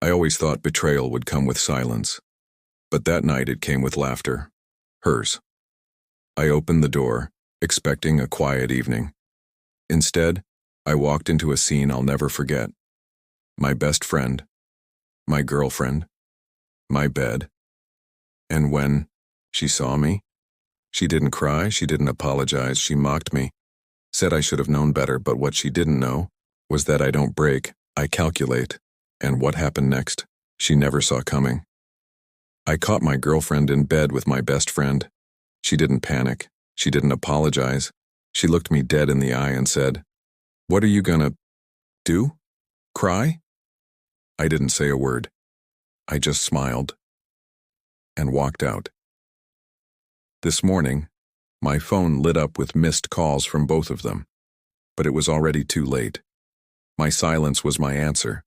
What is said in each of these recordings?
I always thought betrayal would come with silence, but that night it came with laughter. Hers. I opened the door, expecting a quiet evening. Instead, I walked into a scene I'll never forget. My best friend, my girlfriend, my bed. And when she saw me, she didn't cry, she didn't apologize, she mocked me, said I should have known better, but what she didn't know was that I don't break, I calculate. And what happened next, she never saw coming. I caught my girlfriend in bed with my best friend. She didn't panic, she didn't apologize. She looked me dead in the eye and said, "What are you gonna do? Cry?" I didn't say a word. I just smiled and walked out. This morning, my phone lit up with missed calls from both of them, but it was already too late. My silence was my answer.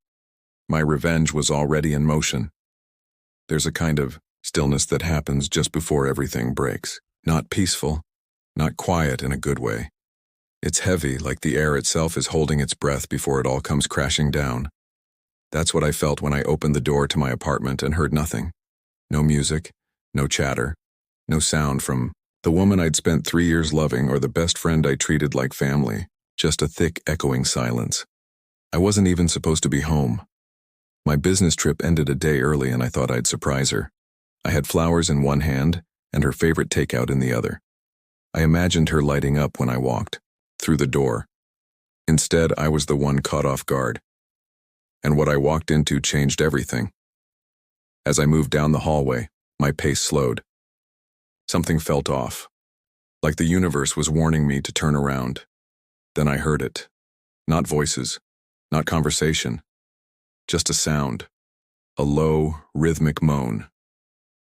My revenge was already in motion. There's a kind of stillness that happens just before everything breaks. Not peaceful, not quiet in a good way. It's heavy, like the air itself is holding its breath before it all comes crashing down. That's what I felt when I opened the door to my apartment and heard nothing. No music, no chatter, no sound from the woman I'd spent 3 years loving or the best friend I treated like family, just a thick, echoing silence. I wasn't even supposed to be home. My business trip ended a day early and I thought I'd surprise her. I had flowers in one hand and her favorite takeout in the other. I imagined her lighting up when I walked through the door. Instead, I was the one caught off guard. And what I walked into changed everything. As I moved down the hallway, my pace slowed. Something felt off, like the universe was warning me to turn around. Then I heard it. Not voices, not conversation. Just a sound, a low, rhythmic moan,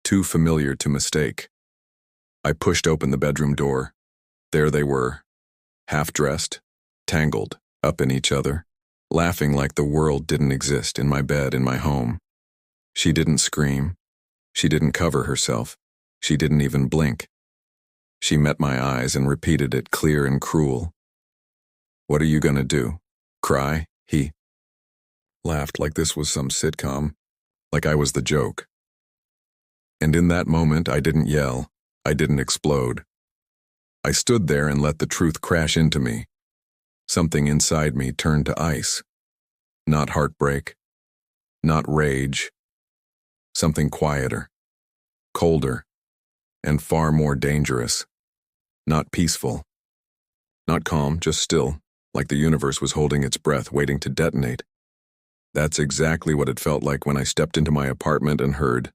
too familiar to mistake. I pushed open the bedroom door. There they were, half-dressed, tangled, up in each other, laughing like the world didn't exist in my bed in my home. She didn't scream. She didn't cover herself. She didn't even blink. She met my eyes and repeated it clear and cruel. "What are you gonna do? Cry?" He laughed like this was some sitcom, like I was the joke. And in that moment, I didn't yell. I didn't explode. I stood there and let the truth crash into me. Something inside me turned to ice. Not heartbreak, not rage. Something quieter, colder, and far more dangerous. Not peaceful, not calm, just still, like the universe was holding its breath, waiting to detonate. That's exactly what it felt like when I stepped into my apartment and heard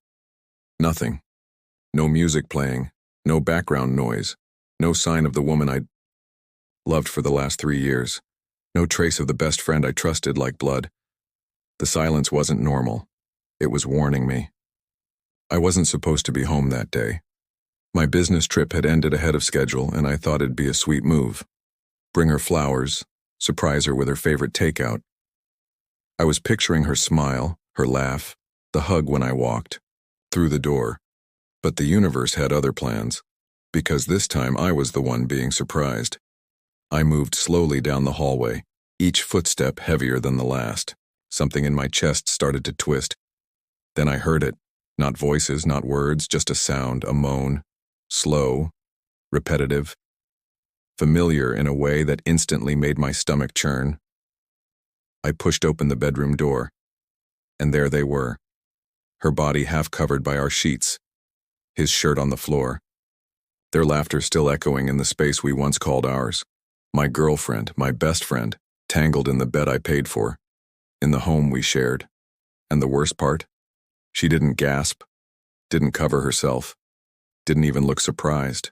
nothing. No music playing, no background noise, no sign of the woman I'd loved for the last 3 years, no trace of the best friend I trusted like blood. The silence wasn't normal. It was warning me. I wasn't supposed to be home that day. My business trip had ended ahead of schedule, and I thought it'd be a sweet move. Bring her flowers, surprise her with her favorite takeout. I was picturing her smile, her laugh, the hug when I walked through the door. But the universe had other plans, because this time I was the one being surprised. I moved slowly down the hallway, each footstep heavier than the last. Something in my chest started to twist. Then I heard it. Not voices, not words, just a sound, a moan. Slow, repetitive, familiar in a way that instantly made my stomach churn. I pushed open the bedroom door, and there they were, her body half covered by our sheets, his shirt on the floor, their laughter still echoing in the space we once called ours. My girlfriend, my best friend, tangled in the bed I paid for, in the home we shared. And the worst part? She didn't gasp, didn't cover herself, didn't even look surprised.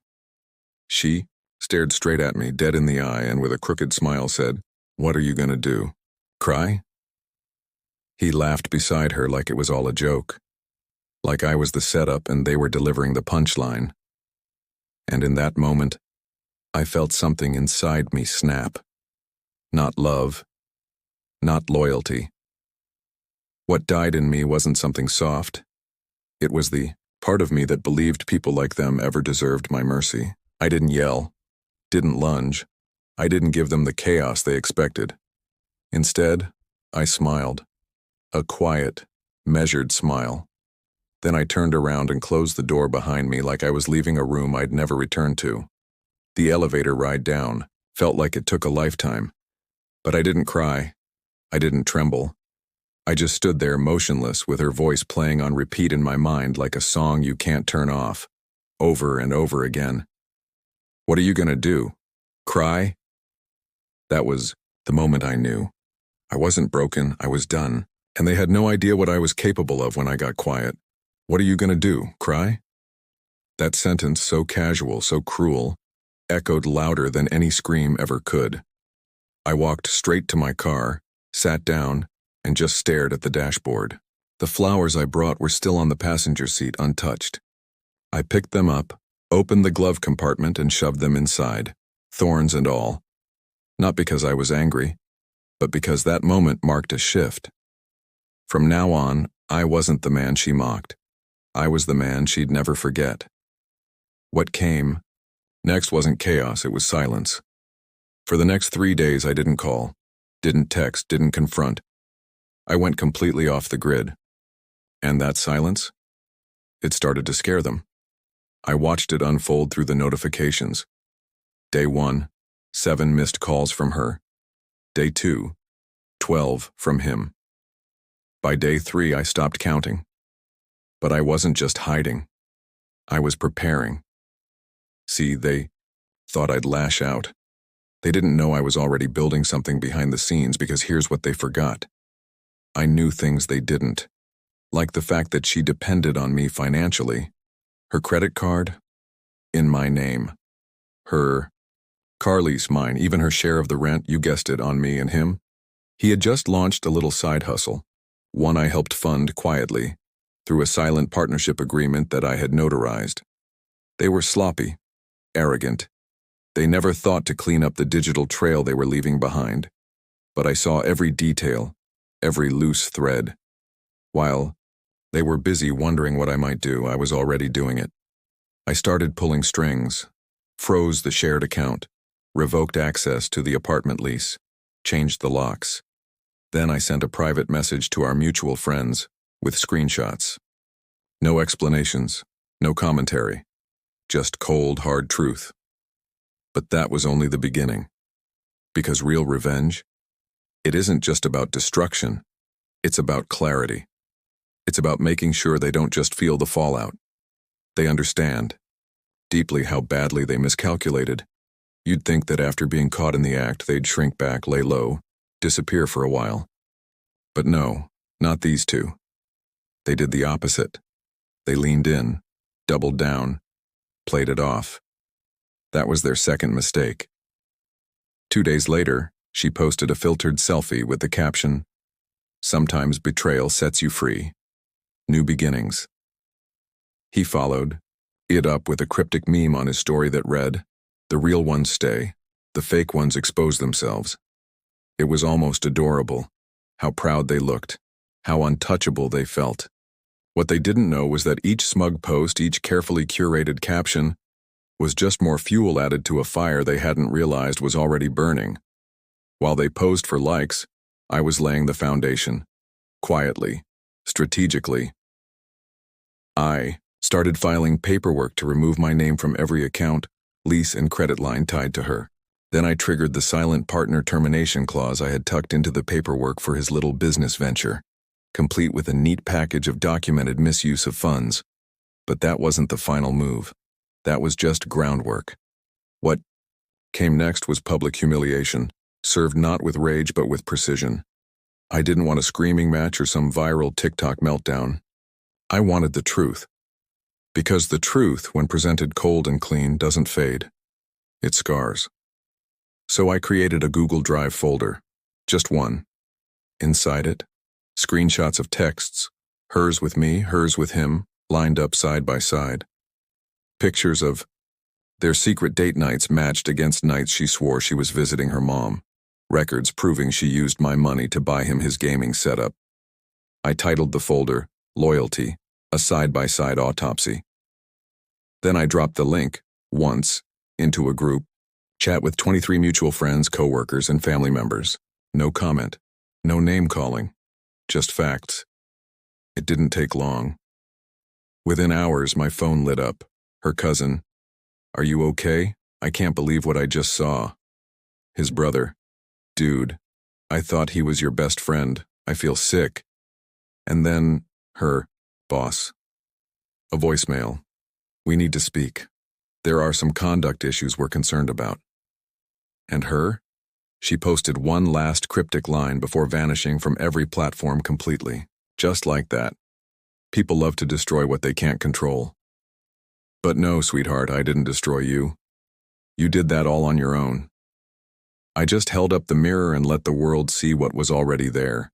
She stared straight at me, dead in the eye, and with a crooked smile said, "What are you gonna do? Cry?" He laughed beside her like it was all a joke, like I was the setup and they were delivering the punchline. And in that moment, I felt something inside me snap. Not love, not loyalty. What died in me wasn't something soft. It was the part of me that believed people like them ever deserved my mercy. I didn't yell, didn't lunge. I didn't give them the chaos they expected. Instead, I smiled. A quiet, measured smile. Then I turned around and closed the door behind me like I was leaving a room I'd never return to. The elevator ride down felt like it took a lifetime. But I didn't cry. I didn't tremble. I just stood there motionless with her voice playing on repeat in my mind like a song you can't turn off, over and over again. What are you gonna do? Cry? That was the moment I knew. I wasn't broken, I was done, and they had no idea what I was capable of when I got quiet. What are you gonna do? Cry? That sentence, so casual, so cruel, echoed louder than any scream ever could. I walked straight to my car, sat down, and just stared at the dashboard. The flowers I brought were still on the passenger seat, untouched. I picked them up, opened the glove compartment, and shoved them inside, thorns and all. Not because I was angry, but because that moment marked a shift. From now on, I wasn't the man she mocked. I was the man she'd never forget. What came next wasn't chaos, it was silence. For the next 3 days I didn't call, didn't text, didn't confront. I went completely off the grid. And that silence? It started to scare them. I watched it unfold through the notifications. Day 1, 7 missed calls from her. Day 2, 12 from him. By day 3, I stopped counting. But I wasn't just hiding. I was preparing. See, they thought I'd lash out. They didn't know I was already building something behind the scenes, because here's what they forgot. I knew things they didn't, like the fact that she depended on me financially. Her credit card, in my name. Her car lease, mine, even her share of the rent, you guessed it, on me and him. He had just launched a little side hustle, one I helped fund quietly, through a silent partnership agreement that I had notarized. They were sloppy, arrogant. They never thought to clean up the digital trail they were leaving behind. But I saw every detail, every loose thread. While they were busy wondering what I might do, I was already doing it. I started pulling strings, froze the shared account, revoked access to the apartment lease, changed the locks. Then I sent a private message to our mutual friends with screenshots. No explanations, no commentary, just cold, hard truth. But that was only the beginning. Because real revenge, it isn't just about destruction, it's about clarity. It's about making sure they don't just feel the fallout. They understand deeply how badly they miscalculated. You'd think that after being caught in the act, they'd shrink back, lay low, disappear for a while. But no, not these two. They did the opposite. They leaned in, doubled down, played it off. That was their second mistake. 2 days later, she posted a filtered selfie with the caption, "Sometimes betrayal sets you free. New beginnings." He followed it up with a cryptic meme on his story that read, "The real ones stay, the fake ones expose themselves." It was almost adorable, how proud they looked, how untouchable they felt. What they didn't know was that each smug post, each carefully curated caption, was just more fuel added to a fire they hadn't realized was already burning. While they posed for likes, I was laying the foundation, quietly, strategically. I started filing paperwork to remove my name from every account, lease, and credit line tied to her. Then I triggered the silent partner termination clause I had tucked into the paperwork for his little business venture, complete with a neat package of documented misuse of funds. But that wasn't the final move. That was just groundwork. What came next was public humiliation, served not with rage but with precision. I didn't want a screaming match or some viral TikTok meltdown. I wanted the truth. Because the truth, when presented cold and clean, doesn't fade. It scars. So I created a Google Drive folder, just one. Inside it, screenshots of texts, hers with me, hers with him, lined up side by side. Pictures of their secret date nights matched against nights she swore she was visiting her mom. Records proving she used my money to buy him his gaming setup. I titled the folder, "Loyalty, a side-by-side autopsy." Then I dropped the link, once, into a group chat with 23 mutual friends, co-workers, and family members. No comment, no name calling, just facts. It didn't take long. Within hours, my phone lit up. Her cousin, "Are you okay? I can't believe what I just saw." His brother, "Dude, I thought he was your best friend. I feel sick." And then, her boss. A voicemail. "We need to speak. There are some conduct issues we're concerned about." And her? She posted one last cryptic line before vanishing from every platform completely. Just like that. People love to destroy what they can't control. But no, sweetheart, I didn't destroy you. You did that all on your own. I just held up the mirror and let the world see what was already there.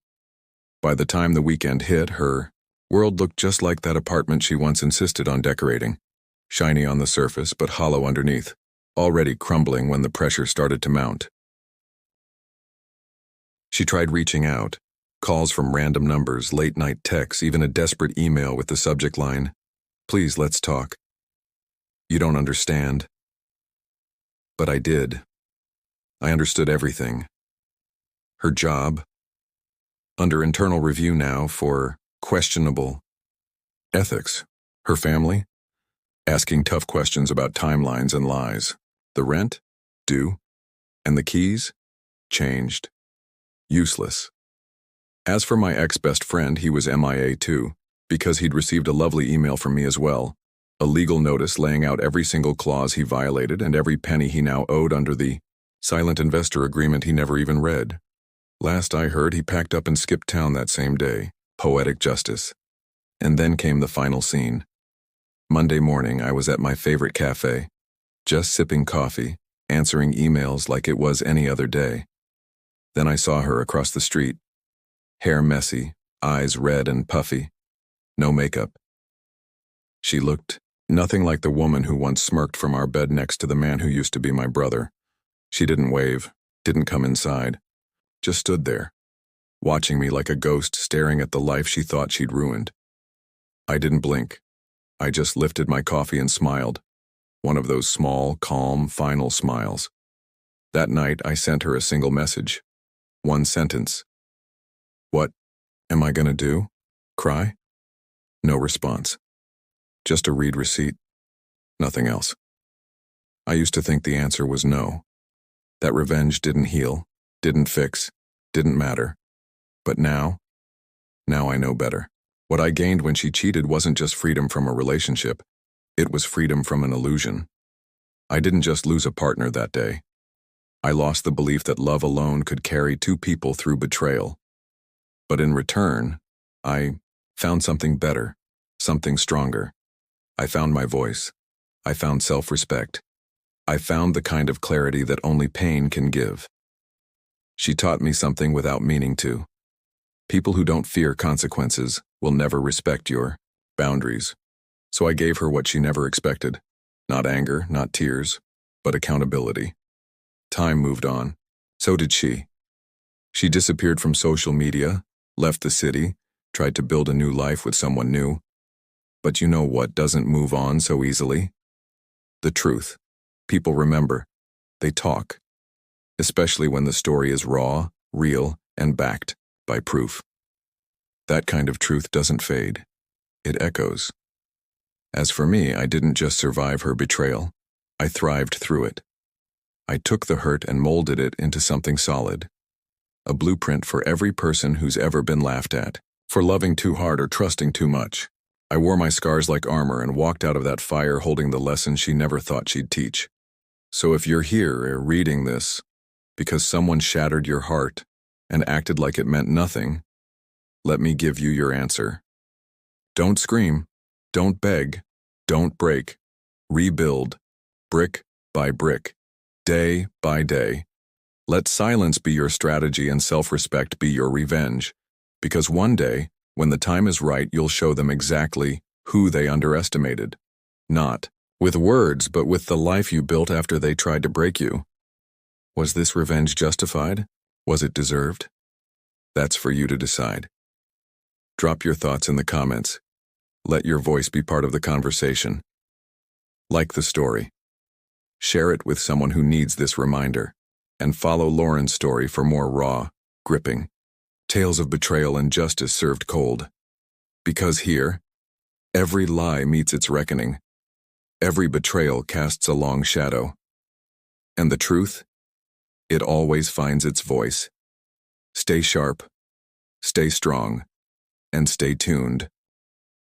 By the time the weekend hit, her world looked just like that apartment she once insisted on decorating. Shiny on the surface, but hollow underneath, already crumbling when the pressure started to mount. She tried reaching out, calls from random numbers, late-night texts, even a desperate email with the subject line, "Please, let's talk." You don't understand. But I did. I understood everything. Her job, under internal review now for questionable ethics. Her family, asking tough questions about timelines and lies. The rent, due. And the keys, changed. Useless. As for my ex-best friend, he was MIA too, because he'd received a lovely email from me as well, a legal notice laying out every single clause he violated and every penny he now owed under the silent investor agreement he never even read. Last I heard, he packed up and skipped town that same day. Poetic justice. And then came the final scene. Monday morning, I was at my favorite cafe, just sipping coffee, answering emails like it was any other day. Then I saw her across the street. Hair messy, eyes red and puffy. No makeup. She looked nothing like the woman who once smirked from our bed next to the man who used to be my brother. She didn't wave, didn't come inside. Just stood there, watching me like a ghost staring at the life she thought she'd ruined. I didn't blink. I just lifted my coffee and smiled. One of those small, calm, final smiles. That night, I sent her a single message. One sentence. "What am I gonna do? Cry?" No response. Just a read receipt. Nothing else. I used to think the answer was no. That revenge didn't heal, didn't fix, didn't matter. But now I know better. What I gained when she cheated wasn't just freedom from a relationship. It was freedom from an illusion. I didn't just lose a partner that day. I lost the belief that love alone could carry two people through betrayal. But in return, I found something better, something stronger. I found my voice. I found self-respect. I found the kind of clarity that only pain can give. She taught me something without meaning to. People who don't fear consequences will never respect your boundaries. So I gave her what she never expected. Not anger, not tears, but accountability. Time moved on. So did she. She disappeared from social media, left the city, tried to build a new life with someone new. But you know what doesn't move on so easily? The truth. People remember. They talk. Especially when the story is raw, real, and backed by proof. That kind of truth doesn't fade. It echoes. As for me, I didn't just survive her betrayal. I thrived through it. I took the hurt and molded it into something solid. A blueprint for every person who's ever been laughed at, for loving too hard or trusting too much. I wore my scars like armor and walked out of that fire holding the lesson she never thought she'd teach. So if you're here reading this because someone shattered your heart and acted like it meant nothing, let me give you your answer. Don't scream. Don't beg. Don't break. Rebuild. Brick by brick. Day by day. Let silence be your strategy and self-respect be your revenge. Because one day, when the time is right, you'll show them exactly who they underestimated. Not with words, but with the life you built after they tried to break you. Was this revenge justified? Was it deserved? That's for you to decide. Drop your thoughts in the comments. Let your voice be part of the conversation. Like the story. Share it with someone who needs this reminder. And follow Lauren's story for more raw, gripping tales of betrayal and justice served cold. Because here, every lie meets its reckoning. Every betrayal casts a long shadow. And the truth? It always finds its voice. Stay sharp, stay strong, and stay tuned.